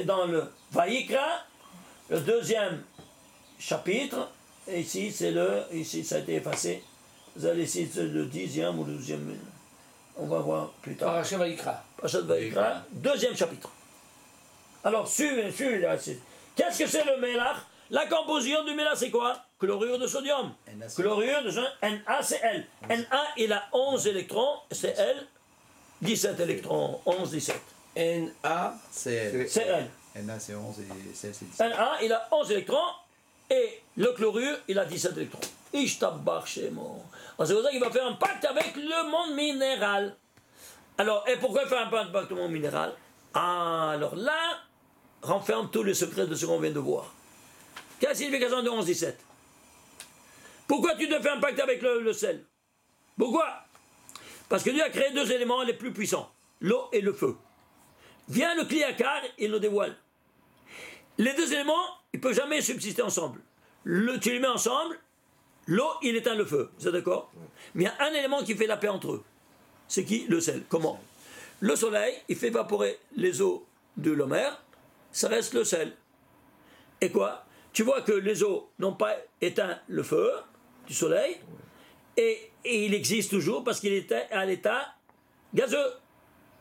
dans le Vaïkra, le deuxième chapitre, et ici, ici ça a été effacé. Vous allez ici, c'est le 10e ou le 12e. On va voir plus tard. Parashat Vaïkra. Parashat Vaïkra, deuxième chapitre. Alors, suivez là. Qu'est-ce que c'est le Mélach? La composition du Mélach, c'est quoi? Chlorure de sodium. Chlorure de sodium, Na, c'est L. Na, il a 11 électrons, c'est L, 17 électrons, 11, 17. Na, c'est L. C'est L. Na, c'est 11 et Cl, c'est 17. Na, il a 11 électrons, et le chlorure, il a 17 électrons. Ishtabach Shemo. C'est pour ça qu'il va faire un pacte avec le monde minéral. Alors, et pourquoi faire un pacte avec le monde minéral? Alors là, renferme tous les secrets de ce qu'on vient de voir. Quelle est la signification de 11-17? Pourquoi tu te fais un pacte avec le sel? Pourquoi? Parce que Dieu a créé deux éléments les plus puissants, l'eau et le feu. Vient le Kliakar, il nous dévoile. Les deux éléments, ils ne peuvent jamais subsister ensemble. Tu les mets ensemble, l'eau, il éteint le feu. Vous êtes d'accord? Mais il y a un élément qui fait la paix entre eux. C'est qui? Le sel. Comment? Le soleil, il fait évaporer les eaux de l'Homer, ça reste le sel. Et quoi? Tu vois que les eaux n'ont pas éteint le feu du soleil, et il existe toujours parce qu'il était à l'état gazeux.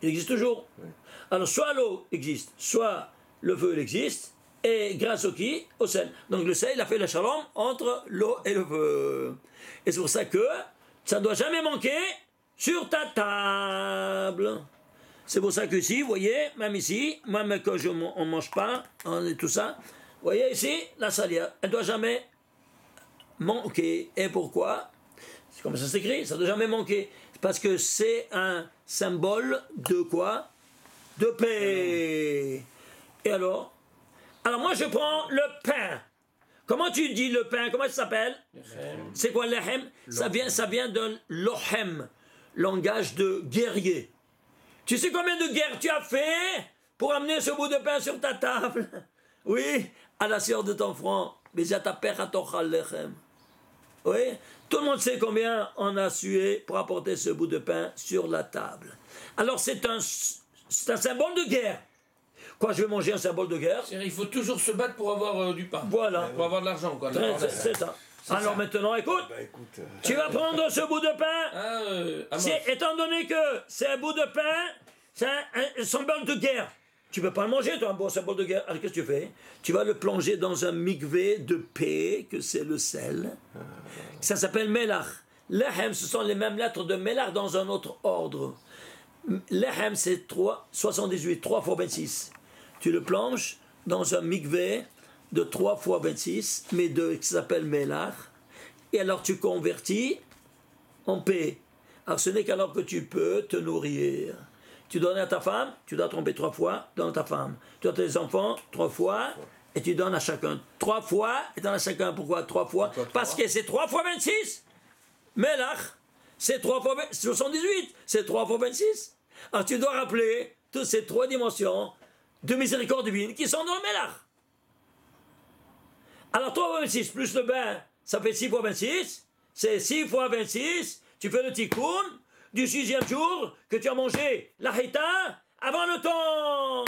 Il existe toujours. Alors, soit l'eau existe, soit le feu il existe, et grâce au qui? Au sel. Donc le sel, il a fait la shalom entre l'eau et le feu. Et c'est pour ça que ça ne doit jamais manquer sur ta table. C'est pour ça que ici, vous voyez, même ici, même quand on ne mange pas, tout ça, vous voyez ici, la salière, elle ne doit jamais manquer. Et pourquoi? C'est comme ça s'écrit, ça ne doit jamais manquer. Parce que c'est un symbole de quoi? De paix. Et alors moi je prends le pain. Comment tu dis le pain? Comment ça s'appelle? C'est quoi l'ehem? Ça vient de l'ohem, langage de guerrier. Tu sais combien de guerres tu as fait pour amener ce bout de pain sur ta table? Oui, à la sueur de ton front. Mais oui, tout le monde sait combien on a sué pour apporter ce bout de pain sur la table. Alors c'est un symbole de guerre. Quoi, je vais manger un symbole de guerre? Il faut toujours se battre pour avoir du pain. Voilà. Pour avoir de l'argent, quoi. C'est ça. Alors maintenant, écoute, tu vas prendre ce bout de pain. Étant donné que c'est un bout de pain, c'est un symbole de guerre. Tu ne peux pas le manger, toi, un bon symbole de guerre. Alors qu'est-ce que tu fais? Tu vas le plonger dans un mikvé de paix, que c'est le sel. Ça s'appelle Melach. Lehem, ce sont les mêmes lettres de Melach dans un autre ordre. Lehem, c'est 78, 3 fois 26. Tu le plonges dans un mikvé de 3 fois 26, mais qui s'appelle Melach. Et alors tu convertis en paix. Alors ce n'est qu'alors que tu peux te nourrir. Tu donnes à ta femme, tu dois tromper 3 fois, donne à ta femme. Tu donnes à tes enfants 3 fois, et tu donnes à chacun. 3 fois, et tu donnes à chacun. Pourquoi 3 fois? Parce que c'est 3 fois 26. Melach, c'est 3 fois 78, c'est 3 fois 26. Alors tu dois rappeler toutes ces 3 dimensions de miséricorde divine qui sont dans le Melach. Alors 3 fois 26 plus le bain, ça fait 6 fois 26. C'est 6 fois 26. Tu fais le tikkun du 6e jour que tu as mangé la hita avant le temps.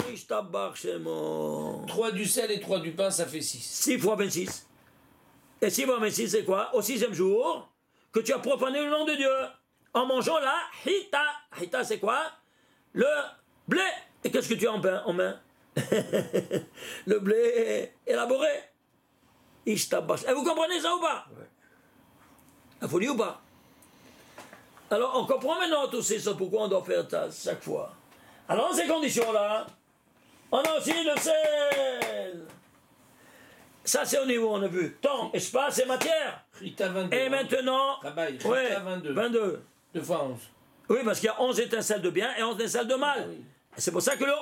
3 du sel et 3 du pain, ça fait 6. 6 fois 26. Et 6 fois 26, c'est quoi? Au 6e jour que tu as profané le nom de Dieu en mangeant la hita. Hita, c'est quoi? Le blé. Et qu'est-ce que tu as en main? Le blé élaboré. Et vous comprenez ça ou pas? Ouais. La folie ou pas? Alors on comprend maintenant tout ça, pourquoi on doit faire ça chaque fois. Alors dans ces conditions-là, on a aussi le sel. Ça c'est au niveau, on a vu, temps, espace et matière. Rita 22. Et maintenant, Rita ouais, 22. 22. 2 fois 11. Oui, parce qu'il y a 11 étincelles de bien et 11 étincelles de mal. Ah oui. C'est pour ça que le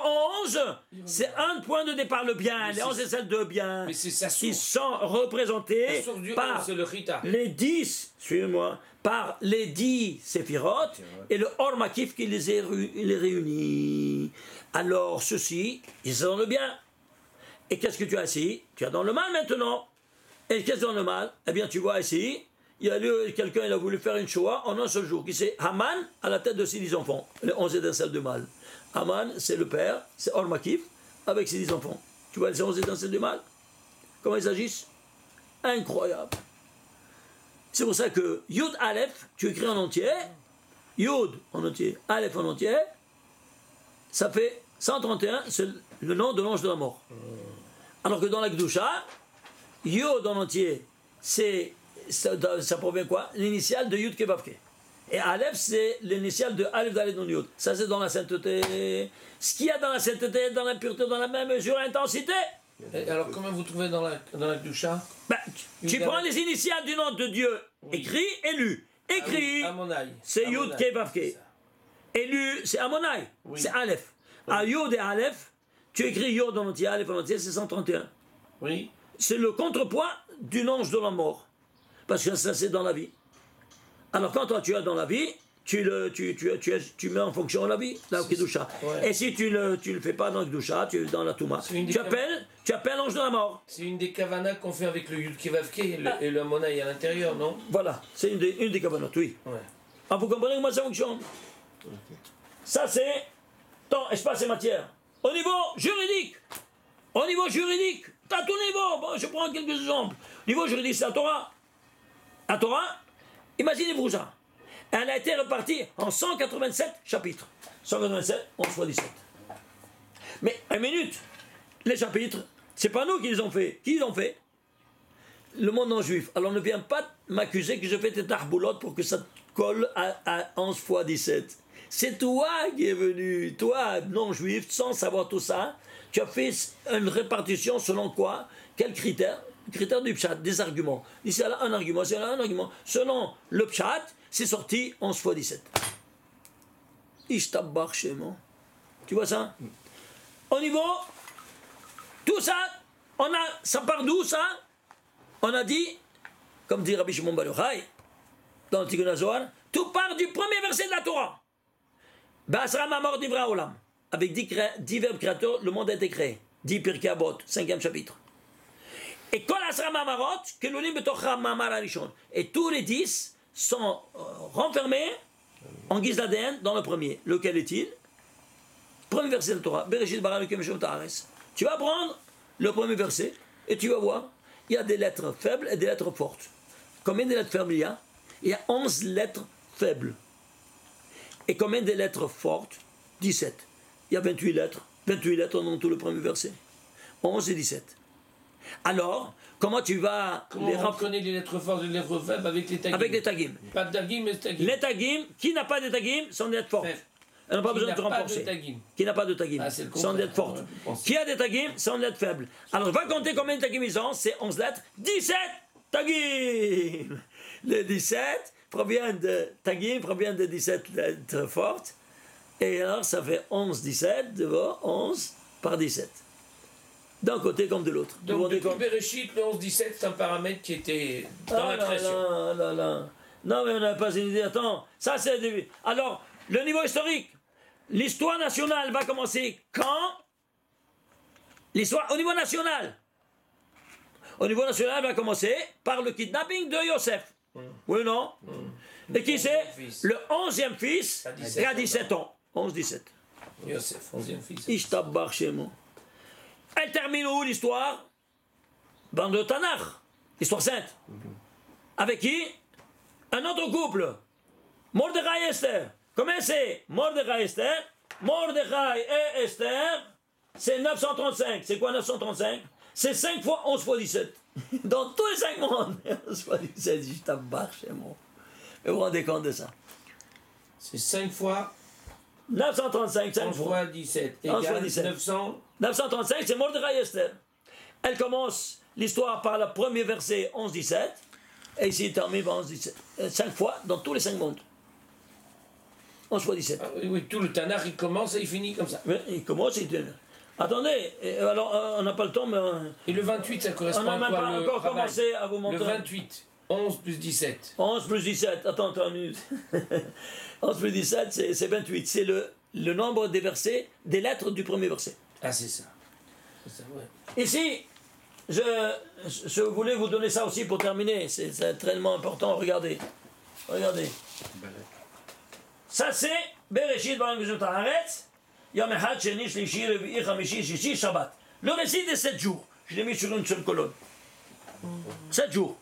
11, c'est un point de départ, le bien. Les 11 étincelles de bien, Mais c'est sa source. qui sont représentés La source du par 11, c'est le Rita. les 10, suivez-moi, par les 10 séphirotes et le Or Makif qui les réunit. Alors, ceux-ci, ils sont dans le bien. Et qu'est-ce que tu as ici? Tu as dans le mal maintenant. Et qu'est-ce dans le mal? Eh bien, tu vois ici, il y a eu quelqu'un, il a voulu faire une Shoah en un seul jour, qui c'est Haman à la tête de ses 10 enfants, les 11 étincelles de mal. Haman, c'est le père, c'est Or Makif. avec ses 10 enfants. Tu vois les 11 étincelles du mal? Comment ils agissent? Incroyable. C'est pour ça que Yud Aleph, tu écris en entier, Yud en entier, Aleph en entier, ça fait 131, c'est le nom de l'ange de la mort. Alors que dans la Kedusha, Yud en entier, ça provient quoi? L'initiale de Yud Kevavke. Et Aleph, c'est l'initiale de Aleph Dalet Nun Yud. Ça, c'est dans la sainteté. Ce qu'il y a dans la sainteté, dans la pureté, dans la même mesure, intensité. Et alors, comment vous trouvez dans la Kedusha? Tu prends les initiales du nom de Dieu, écrit et lu. Écrit, c'est Yud Kevavke. Et lu, c'est Amonai, c'est Aleph. À Yud et Aleph, tu écris Yud en entier, Aleph en entier, c'est 131. Oui. C'est le contrepoids du ange de la mort. Parce que ça, c'est dans la vie. Alors, quand toi, tu es dans la vie, tu mets en fonction la vie, la Kedusha. Ouais. Et si tu le fais pas dans la Kedusha, tu es dans la Touma. Tu appelles l'ange de la mort. C'est une des kavanas qu'on fait avec le Yud Kevavke et le Amonai à l'intérieur, non? Voilà, c'est une des kavanot, oui. Ouais. Ah, vous comprenez comment ça fonctionne? Okay. Ça, c'est temps, espace et matière. Au niveau juridique, à tout niveau, bon, je prends quelques exemples. Au niveau juridique, c'est la Torah. La Torah, imaginez-vous ça. Elle a été répartie en 187 chapitres. 187, 11 fois 17. Mais, une minute, les chapitres, c'est pas nous qui les ont fait. Qui les ont fait? Le monde non juif. Alors ne viens pas m'accuser que je fais tes tarboulottes pour que ça te colle à 11 fois 17. C'est toi qui es venu, toi, non juif, sans savoir tout ça. Tu as fait une répartition selon quoi? Quel critère? Critère du pshat, des arguments. Ici, là, un argument, c'est là un argument. Selon le pshat, c'est sorti 11 fois 17. Ishtabbar Shemo. Tu vois ça? Au niveau, tout ça, ça part d'où ça? On a dit, comme dit Rabbi Shimon Bar Yochai, dans le Tikkun HaZohar, tout part du premier verset de la Torah. Ba'asra ma'amor divra olam. Avec 10 verbes créateurs, le monde a été créé. 10 Pirkei Avot, 5e chapitre. Et kol asra ma'amarot, kelulim betocha ma'amar harishon. Et tous les 10 sont renfermés en guise d'ADN dans le premier. Lequel est-il? Premier verset de la Torah. Bereshit bara Elokim Hashem et haaretz. Tu vas prendre le premier verset et tu vas voir, il y a des lettres faibles et des lettres fortes. Combien de lettres faibles il y a? Il y a 11 lettres faibles. Et combien de lettres fortes? 17. Il y a 28 lettres. 28 lettres dans tout le premier verset. 11 et 17. Alors, comment tu vas... Comment on reconnaît les lettres fortes et les lettres faibles avec les tagim? Avec les tagim. Pas de tagim, mais tagim. Les tagim, qui n'a pas de tagim, sont des lettres fortes. Elle n'a pas besoin de te renforcer. Qui n'a pas de tagim, sont des lettres fortes. Qui a des tagim, sont des lettres faibles. Alors, va compter combien de tagim ils ont, c'est 11 lettres. 17 tagim. Le 17 provient de tagim, provient de 17 lettres fortes. Et alors, ça fait 11, 17, devant 11 par 17. D'un côté comme de l'autre. Donc, depuis Bereshit, le 11-17, c'est un paramètre qui était dans la création. Non, mais on n'a pas une idée. Attends, ça c'est le début. Alors, le niveau historique. L'histoire nationale va commencer quand? L'histoire au niveau national. Au niveau national, elle va commencer par le kidnapping de Yosef. Oui ou non? Et qui c'est? Le 11e fils qui a 17 ans. 11-17. Yosef, 11e fils. Ishtabbar Shemo. Elle termine où l'histoire? Dans le Tanakh, l'histoire sainte. Avec qui? Un autre couple. Mordechai et Esther. Comment c'est? Mordechai et Esther. Mordechai et Esther, c'est 935. C'est quoi 935? C'est 5 fois 11 fois 17. Dans tous les 5 mondes. 11 fois 17, je t'embarque chez moi. Mais vous vous rendez compte de ça? C'est 5 fois 935, 5 fois 17. Égale 900. 935, c'est Mordechai et Esther. Elle commence l'histoire par le premier verset 11-17, et ici il termine par 11-17. 5 fois dans tous les 5 mondes. 11 fois 17. Ah, oui, tout le Tanakh il commence et il finit comme ça. Oui, il commence et il termine. Attendez, alors on n'a pas le temps, mais. Et le 28, ça correspond à quoi? On n'a même pas encore commencé à vous montrer. Le 28, 11 plus 17. 11 plus 17, attends une minute. 11 plus 17, c'est 28. C'est le nombre des versets, des lettres du premier verset. Ah, c'est ça. C'est ça, ouais. Ici, je voulais vous donner ça aussi pour terminer. C'est tellement important. Regardez. Ça, c'est Bereshit bara Elokim Hashem et haaretz. Yom Echad, Sheni, Shlishi, Revi'i, Chamishi, Shishi, Shabbat. Le récit des 7 jours. Je l'ai mis sur une seule colonne. 7 jours.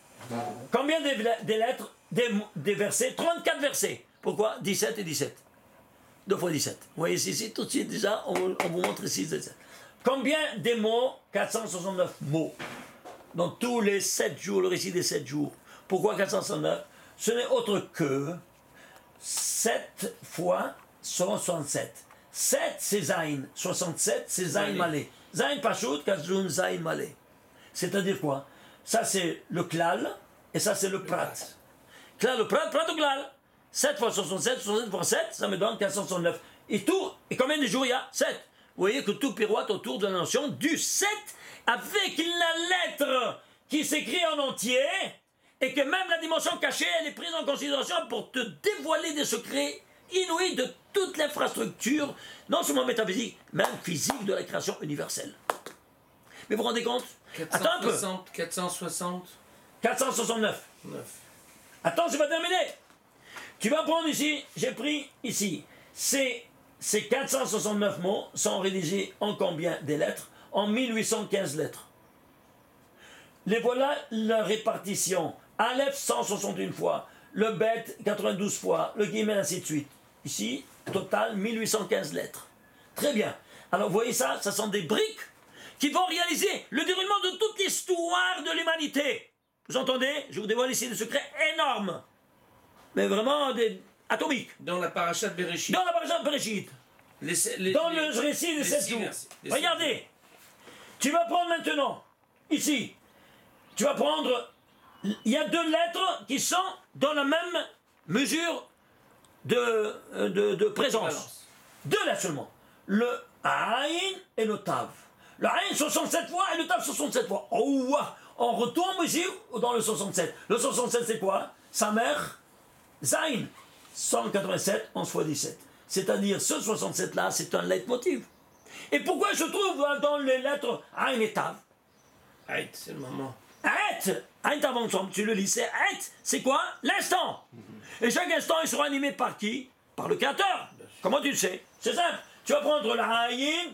Combien des lettres, des versets? 34 versets. Pourquoi 17 et 17. 2 fois 17. Vous voyez ici, tout de suite déjà, on vous montre ici 17. Combien des mots? 469 mots. Dans tous les 7 jours, le récit des 7 jours. Pourquoi 469? Ce n'est autre que 7 fois 67. 7 c'est Zayn, 67 c'est Zayn Malé. Zayn Pachout, Kazoun, Zayn Malé. C'est-à-dire quoi? Ça c'est le Klal et ça c'est le Prat. Klal, le Prat, Prat ou Klal. 7 fois 67, 67 fois 7, ça me donne 469. Et combien de jours il y a? 7. Vous voyez que tout pirouette autour de la notion du 7 avec la lettre qui s'écrit en entier et que même la dimension cachée, elle est prise en considération pour te dévoiler des secrets inouïs de toute l'infrastructure, non seulement métaphysique, même physique de la création universelle. Mais vous vous rendez compte? 460, Attends un peu. 460. 469. 9. Attends, c'est pas terminé. Tu vas prendre ici, j'ai pris ici, ces 469 mots sont rédigés en combien des lettres? En 1815 lettres. Les voilà la répartition. Aleph 161 fois, le Bet 92 fois, le Guillemets ainsi de suite. Ici, total 1815 lettres. Très bien. Alors vous voyez ça, ça sont des briques qui vont réaliser le déroulement de toute l'histoire de l'humanité. Vous entendez? Je vous dévoile ici des secrets énormes. Mais vraiment atomiques. Dans la paracha de Bereshit. Dans la paracha de Bereshit. Dans le récit des 7 jours. Regardez. Tu vas prendre maintenant, ici, tu vas prendre, il y a 2 lettres qui sont dans la même mesure de présence. 2 lettres seulement. Le Aïn et le Tav. Le Aïn 67 fois et le Tav 67 fois. Oh, on retombe ici dans le 67. Le 67 c'est quoi? Sa mère, Zayn. 187, 11 fois 17. C'est-à-dire ce 67 là, c'est un leitmotiv. Et pourquoi je trouve dans les lettres Aïn et Tav? Aït, c'est le moment. Aït, Aïn Tav ensemble, tu le lis, c'est Aït, c'est quoi? L'instant. Et chaque instant, il sera animé par qui? Par le Créateur. Comment tu le sais? C'est simple. Tu vas prendre la Aïn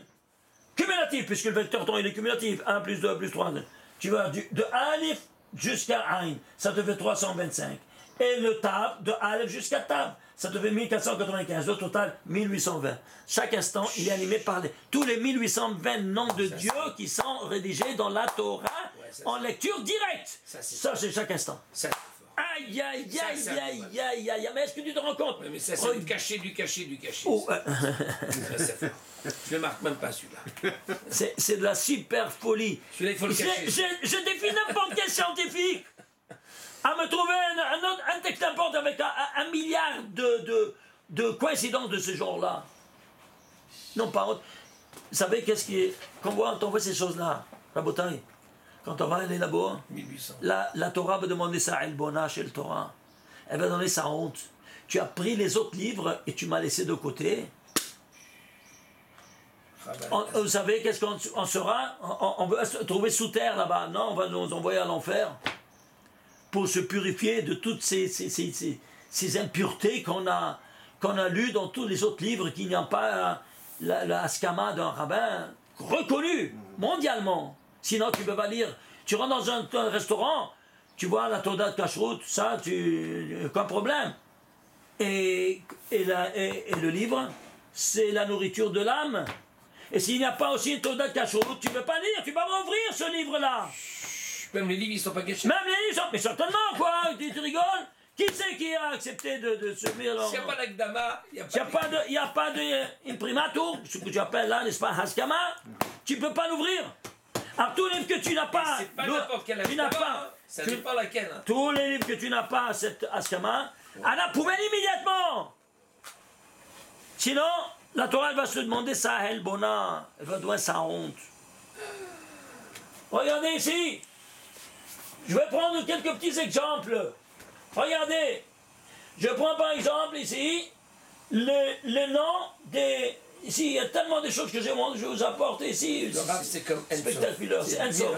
cumulatif, puisque le vecteur temps il est cumulatif. 1 plus 2 plus 3. Tu vas de Alif jusqu'à Aïn, ça te fait 325. Et le Tav, de Aleph jusqu'à Tav, ça te fait 1495. Le total, 1820. Chaque instant, il est animé par tous les 1820 noms de Dieu qui sont rédigés dans la Torah en lecture directe. Ça, c'est chaque instant. Ça, aïe, aïe, aïe, aïe, aïe, aïe. Mais est-ce que tu te rends compte? Oui, mais ça, c'est du cachet, du cachet, du cachet. Oh, je ne marque même pas celui-là. C'est de la super folie. Celui-là, il faut le cacher. Je défie n'importe quel scientifique à me trouver un texte n'importe avec un milliard de coïncidences de ce genre-là. Non, pas autre. Vous savez qu'est-ce qui est. Quand on voit ces choses-là, la bouteille, quand on va aller là-bas, 1800. La Torah va demander sa Elbona chez le Torah. Elle va donner sa honte. Tu as pris les autres livres et tu m'as laissé de côté. Vous savez qu'est-ce qu'on sera? On veut se trouver sous terre là-bas. Non, on va nous envoyer à l'enfer pour se purifier de toutes ces impuretés qu'on a lues dans tous les autres livres, qu'il n'y a pas la haskama d'un rabbin reconnu mondialement. Sinon, tu ne peux pas lire. Tu rentres dans un restaurant, tu vois la Toda de Kashrut, ça, aucun problème. Et le livre, c'est la nourriture de l'âme. Et s'il n'y a pas aussi une Toda de Kashrut, tu ne peux pas lire, tu vas m'ouvrir ce livre-là. Même les livres, ils ne sont pas cachés. Même les livres, mais certainement, quoi. Tu rigoles? Qui c'est qui a accepté de se mettre S'il n'y a pas d'Agdama, il n'y a pas d'imprimatur, ce que tu appelles là, n'est-ce pas, Haskama, tu ne peux pas l'ouvrir. Alors, tous les livres que tu n'as pas. C'est pas n'importe quel Haskama, ça dépend laquelle. Hein. Tous les livres que tu n'as pas, cette Haskama, à la poubelle immédiatement. Sinon, la Torah va se demander sa Helbona, elle va donner sa honte. Regardez ici. Je vais prendre quelques petits exemples. Regardez. Je prends par exemple ici le nom des. Ici, il y a tellement de choses que je vous apporte ici. Le rap, c'est comme spectaculaire, c'est Ensof.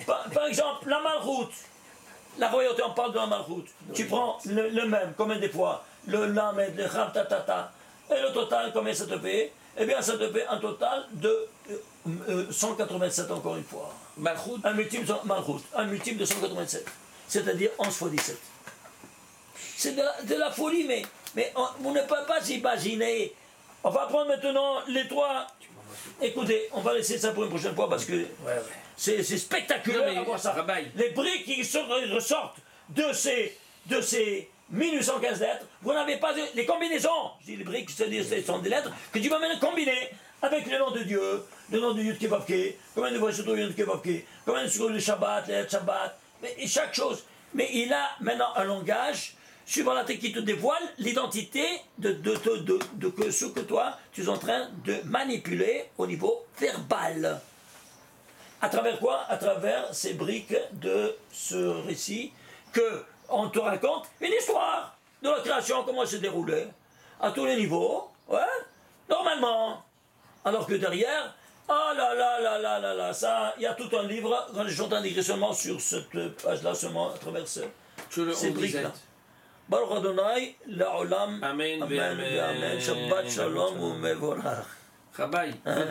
Par exemple, la Malchut. La royauté, on parle de la Malchut. Tu prends le même, combien de fois? Le Lamed, le Rav Tatata. Et le total, combien ça te fait? eh bien ça te fait un total de 187 encore une fois. Malchut. Un multiple, un multiple de 187, c'est-à-dire 11 fois 17. C'est de la folie, mais vous ne pouvez pas s'imaginer. On va prendre maintenant les trois. Écoutez, on va laisser ça pour une prochaine fois parce que c'est spectaculaire à voir ça. Rabbi. Les briques qui ressortent de ces 1815 lettres, vous n'avez pas les combinaisons. Je dis les briques, ce sont des lettres que tu vas maintenant combiner avec le nom de Dieu, le nom de Yud Kevavke, combien de fois sur Yud Kevavke, combien sur le Shabbat, les Shabbat, et chaque chose. Mais il a maintenant un langage suivant la qui te dévoile l'identité de ce que toi, tu es en train de manipuler au niveau verbal. À travers quoi? À travers ces briques de ce récit que on te raconte une histoire de la création, comment elle s'est déroulée, à tous les niveaux, normalement. Alors que derrière, oh là là là là là là, ça, il y a tout un livre, je suis en train d'écrire seulement sur cette page-là, seulement à travers ces briques-là. Baruch Adonai, La'olam, Amen, Amen, Amen, Shabbat Shalom, Umevorach. Rabbi,